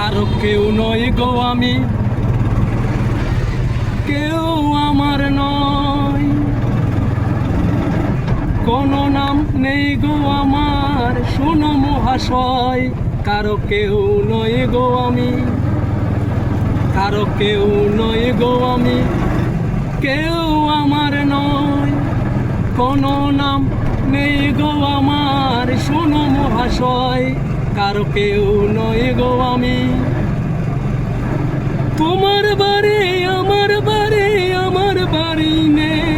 কারো কেউ নই গো আমি, কেউ আমার নয়। কোনো নাম নেই গো আমার, শোনো মহাশয়, কারো কেউ নই গো আমি, কারো কেউ নই গো আমি, কেউ আমার নয়। কোনো নাম নেই গো আমার, শোনো মহাশয়, কারো কেউ নই গো আমি। তোমার বাড়ি আমার বাড়ি, আমার বাড়ি নেই,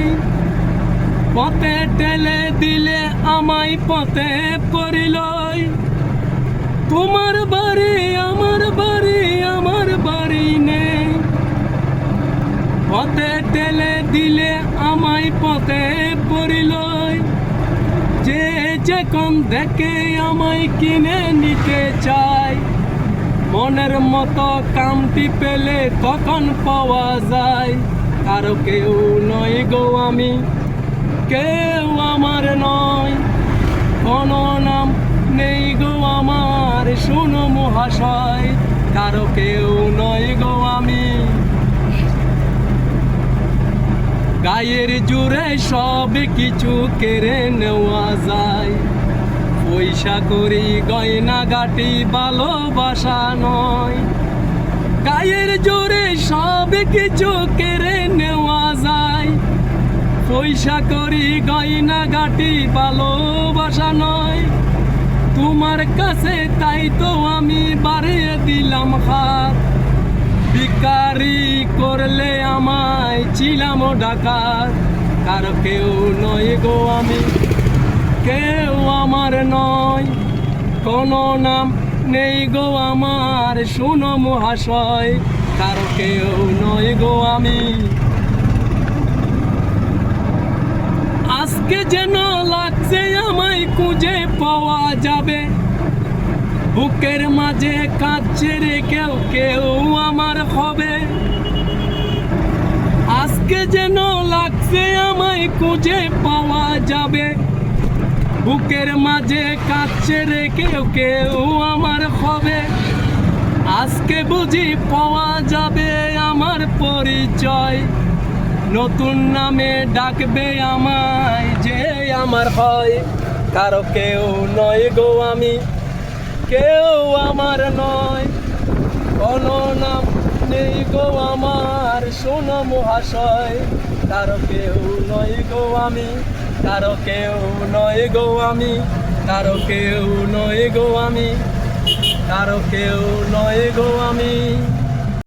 পথে ঠেলে দিলে আমায় পথে পড়িলই। তোমার বাড়ি আমার বাড়ি, আমার বাড়ি নেই, পথে ঠেলে দিলে আমায় পথে পড়িলই। যে যখন দেখে আমায় কিনে নিতে চায়, মনের মতো কামটি পেলে তখন পাওয়া যায়। কারো কেউ নই গো আমি, কেউ আমার নয়। কোনো নাম নেই গো আমার, শোনো মহাশয়, কারো কেউ নই গো আমি। গায়ের জুড়ে সব কিছু কেড়ে নেওয়া যায়, পয়সা করি গয়না গাটি ভালোবাসা নয়। গায়ের জোরে সব কিছু কেড়ে নেওয়া যায়, পয়সা করি গয়না গাটি ভালোবাসা নয়। তোমার কাছে তাই তো আমি বাড়িয়ে দিলাম হাত, ভিখারি করলে আমায় ছিলাম ডাকাত। কারো কেউ নই গো আমি, কেউ আমার নয়। কোনো নাম নেই গো আমার, শোনো মহাশয়, কারো কেউ নই গো আমি। আজকে যেন লাগছে আমায় খুঁজে পাওয়া যাবে, বুকের মাঝে কাঁদছে রে কেউ, কেউ আমার হবে। আজকে যেন লাগছে আমায় খুঁজে পাওয়া যাবে, বুকের মাঝে কাঁদছে রে কেউ, কেউ আমার হবে। আজকে বুঝি পাওয়া যাবে আমার পরিচয়, নতুন নামে ডাকবে আমায় যে আমার হয়। কারো কেউ নয় গো আমি, কেউ আমার নয়। কোনো নাম নেই গো আমার, শোনো মহাশয়, কারো কেউ নয় গো আমি, কারো কেউ নয় গো আমি, কারো কেউ নয় গো আমি, কারো কেউ নয় গো আমি।